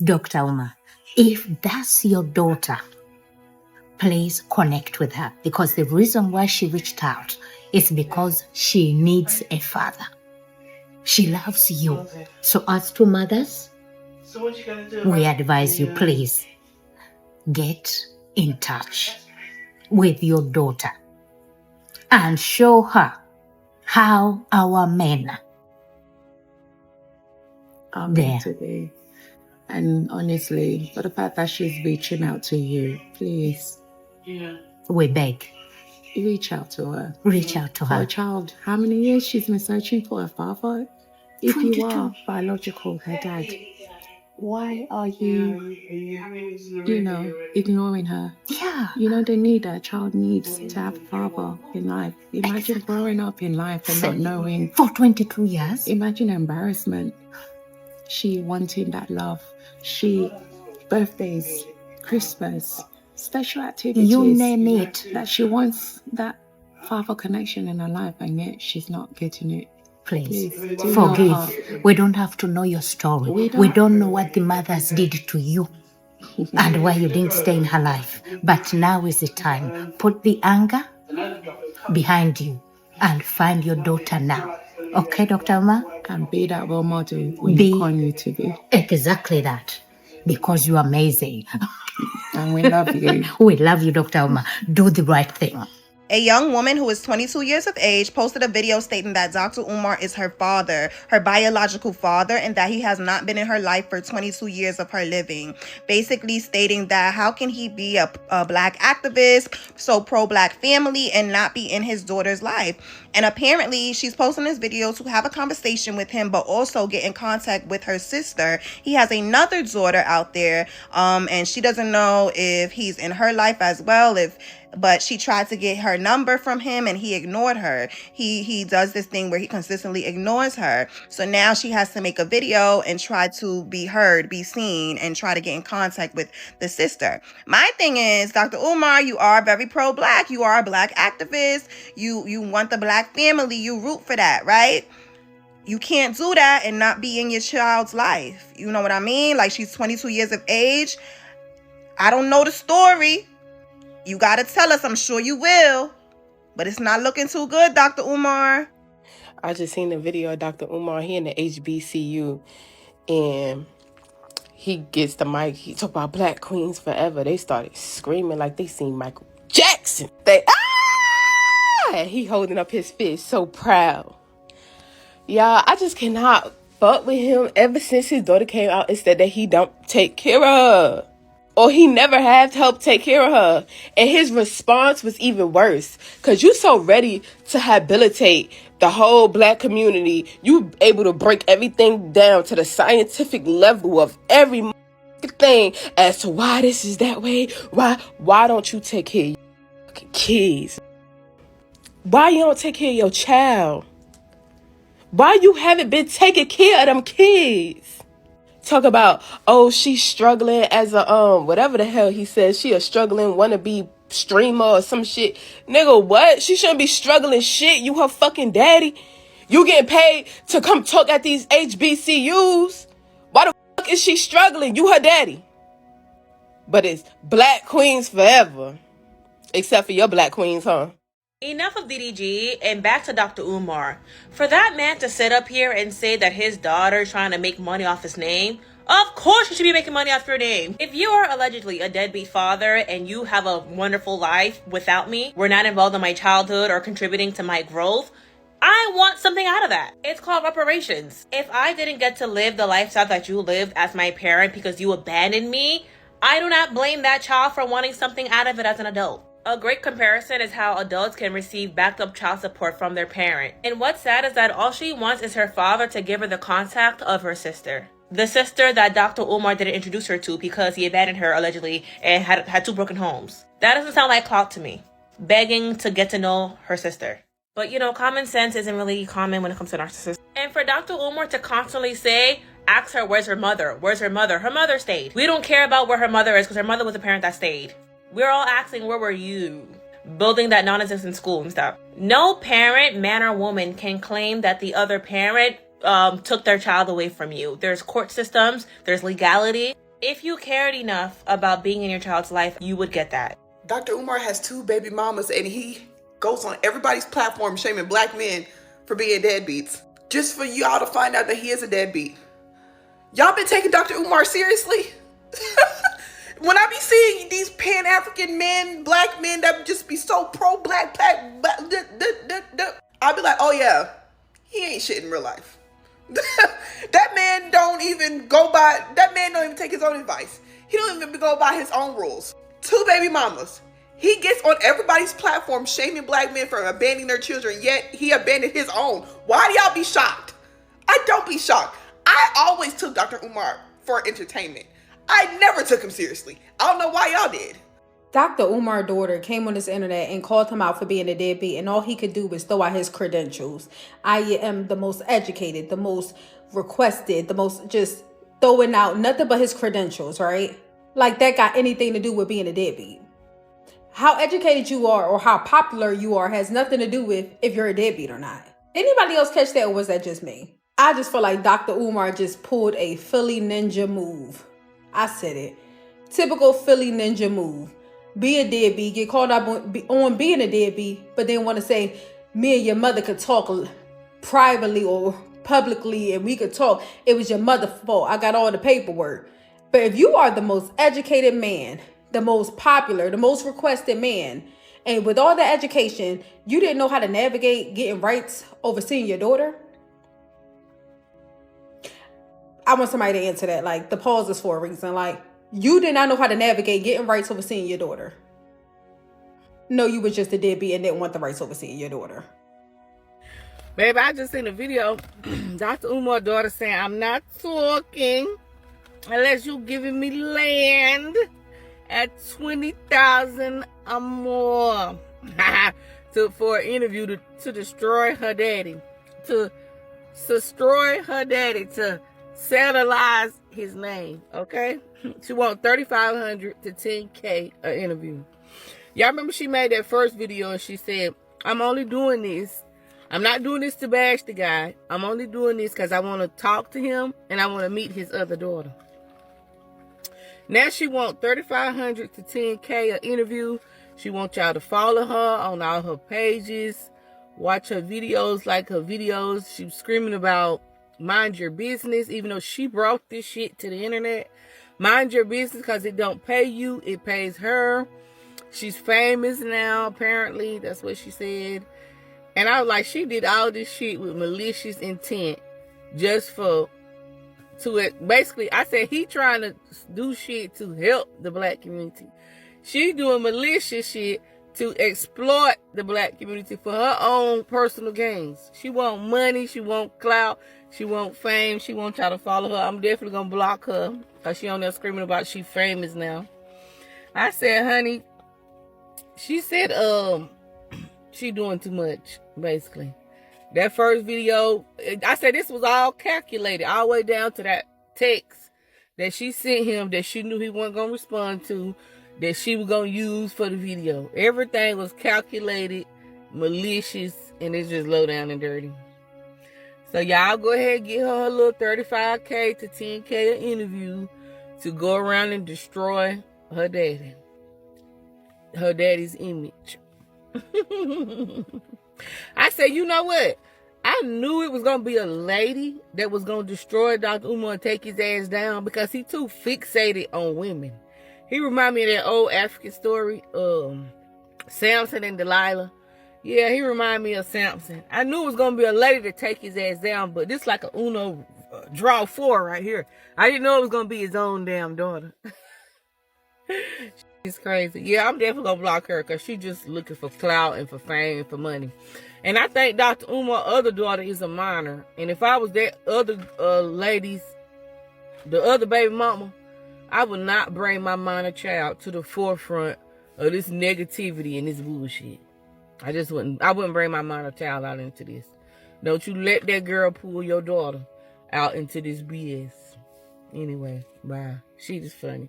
Dr. Umar, if that's your daughter, please connect with her, because the reason why she reached out is because she needs a father. She loves you. So as two mothers, we advise you, please get in touch with your daughter and show her how our men are meant to be. And honestly, for the fact that she's reaching out to you, please, we beg, reach out to her. Reach out to For her. a child, how many years she's been searching for a father? If 22. you are biological, her dad, why are you, ignoring her? Yeah. The need that a child needs to have a father in life. Imagine growing up in life and not knowing. For 22 years. Imagine embarrassment. She wanting that love. Birthdays, Christmas, special activities. You name it. That she wants that father connection in her life, and yet she's not getting it. Please do forgive. We don't have to know your story. We don't know what the mothers did to you and why you didn't stay in her life. But now is the time. Put the anger behind you and find your daughter now. Okay, Dr. Umar? And be that role model we want you to be. Exactly that. Because you're amazing. And we love you. We love you, Dr. Umar. Do the right thing. A young woman who is 22 years of age posted a video stating that Dr. Umar is her father, her biological father, and that he has not been in her life for 22 years of her living. Basically stating that how can he be a black activist, so pro-black family, and not be in his daughter's life? And apparently she's posting this video to have a conversation with him, but also get in contact with her sister. He has another daughter out there, and she doesn't know if he's in her life as well, but she tried to get her number from him and he ignored her. He does this thing where he consistently ignores her. So now she has to make a video and try to be heard, be seen, and try to get in contact with the sister. My thing is, Dr. Umar, you are very pro-black. You are a black activist. You want the black family. You root for that, right? You can't do that and not be in your child's life. You know what I mean? Like, she's 22 years of age. I don't know the story. You got to tell us. I'm sure you will. But it's not looking too good, Dr. Umar. I just seen the video of Dr. Umar. He in the HBCU. And he gets the mic. He talk about Black Queens Forever. They started screaming like they seen Michael Jackson. He holding up his fist so proud. Y'all, I just cannot fuck with him. Ever since his daughter came out and said that he don't take care of her. Or he never had help take care of her. And his response was even worse. Because you so ready to habilitate the whole black community. You able to break everything down to the scientific level of every thing as to why this is that way. Why don't you take care of your fucking kids? Why you don't take care of your child? Why you haven't been taking care of them kids? Talk about, oh, she's struggling as a, whatever the hell he says. She a struggling wannabe streamer or some shit. Nigga, what? She shouldn't be struggling shit. You her fucking daddy. You getting paid to come talk at these HBCUs. Why the fuck is she struggling? You her daddy. But it's Black Queens Forever. Except for your Black Queens, huh? Enough of DDG and back to Dr. Umar. For that man to sit up here and say that his daughter is trying to make money off his name, of course you should be making money off your name. If you are allegedly a deadbeat father and you have a wonderful life without me, were not involved in my childhood or contributing to my growth, I want something out of that. It's called reparations. If I didn't get to live the lifestyle that you lived as my parent because you abandoned me, I do not blame that child for wanting something out of it as an adult. A great comparison is how adults can receive backed up child support from their parent. And what's sad is that all she wants is her father to give her the contact of her sister. The sister that Dr. Umar didn't introduce her to because he abandoned her allegedly and had two broken homes. That doesn't sound like Clout to me. Begging to get to know her sister. But common sense isn't really common when it comes to narcissists. And for Dr. Umar to constantly say, ask her, where's her mother? Where's her mother? Her mother stayed. We don't care about where her mother is because her mother was a parent that stayed. We're all asking, where were you? Building that non-existent school and stuff. No parent, man or woman, can claim that the other parent took their child away from you. There's court systems, there's legality. If you cared enough about being in your child's life, you would get that. Dr. Umar has 2 baby mamas, and he goes on everybody's platform shaming black men for being deadbeats. Just for y'all to find out that he is a deadbeat. Y'all been taking Dr. Umar seriously? When I be seeing these Pan-African men, black men that just be so pro-black, I'll be like, oh yeah, he ain't shit in real life. That man don't even take his own advice. He don't even go by his own rules. 2 baby mamas. He gets on everybody's platform shaming black men for abandoning their children, yet he abandoned his own. Why do y'all be shocked? I don't be shocked. I always took Dr. Umar for entertainment. I never took him seriously. I don't know why y'all did. Dr. Umar's daughter came on this internet and called him out for being a deadbeat, and all he could do was throw out his credentials. I am the most educated, the most requested, the most just throwing out nothing but his credentials, right? Like that got anything to do with being a deadbeat. How educated you are or how popular you are has nothing to do with if you're a deadbeat or not. Anybody else catch that, or was that just me? I just feel like Dr. Umar just pulled a Philly ninja move. I said it. Typical Philly ninja move. Be a deadbeat, get called up on being a deadbeat, but then want to say, me and your mother could talk privately or publicly and we could talk. It was your mother's fault. I got all the paperwork. But if you are the most educated man, the most popular, the most requested man, and with all the education, you didn't know how to navigate getting rights overseeing your daughter? I want somebody to answer that. Like, the pause is for a reason. Like, you did not know how to navigate getting rights overseeing your daughter. No, you was just a deadbeat and didn't want the rights overseeing your daughter. Baby, I just seen a video. Dr. Umar's daughter saying, I'm not talking unless you giving me land at $20,000 or more for an interview to destroy her daddy. To destroy her daddy. To satellize his name, okay? She want $3,500 to $10K an interview. Y'all remember she made that first video and she said, I'm only doing this. I'm not doing this to bash the guy. I'm only doing this because I want to talk to him and I want to meet his other daughter. Now she want $3,500 to $10K an interview. She wants y'all to follow her on all her pages. Watch her videos, like her videos. She was screaming about mind your business, even though she brought this shit to the internet. Mind your business because it don't pay you, it pays her. She's famous now, apparently. That's what she said. And I was like, she did all this shit with malicious intent just to it. Basically, I said he trying to do shit to help the black community. She doing malicious shit to exploit the black community for her own personal gains. She want money, she want clout, she want fame, she want y'all to follow her. I'm definitely gonna block her because she on there screaming about she famous now. I said, honey, she said she doing too much, basically. That first video, I said this was all calculated, all the way down to that text that she sent him that she knew he wasn't gonna respond to, that she was going to use for the video. Everything was calculated, malicious, and it's just low down and dirty. So y'all go ahead and get her a little $35K to $10K an interview to go around and destroy her daddy. Her daddy's image. I said, you know what? I knew it was going to be a lady that was going to destroy Dr. Umar and take his ass down because he too fixated on women. He remind me of that old African story, Samson and Delilah. Yeah, he remind me of Samson. I knew it was going to be a lady to take his ass down, but this like a Uno draw 4 right here. I didn't know it was going to be his own damn daughter. She's crazy. Yeah, I'm definitely going to block her because she's just looking for clout and for fame and for money. And I think Dr. Umar's other daughter is a minor. And if I was that other lady's, the other baby mama, I would not bring my minor child to the forefront of this negativity and this bullshit. I wouldn't bring my minor child out into this. Don't you let that girl pull your daughter out into this BS. Anyway, bye. She just funny.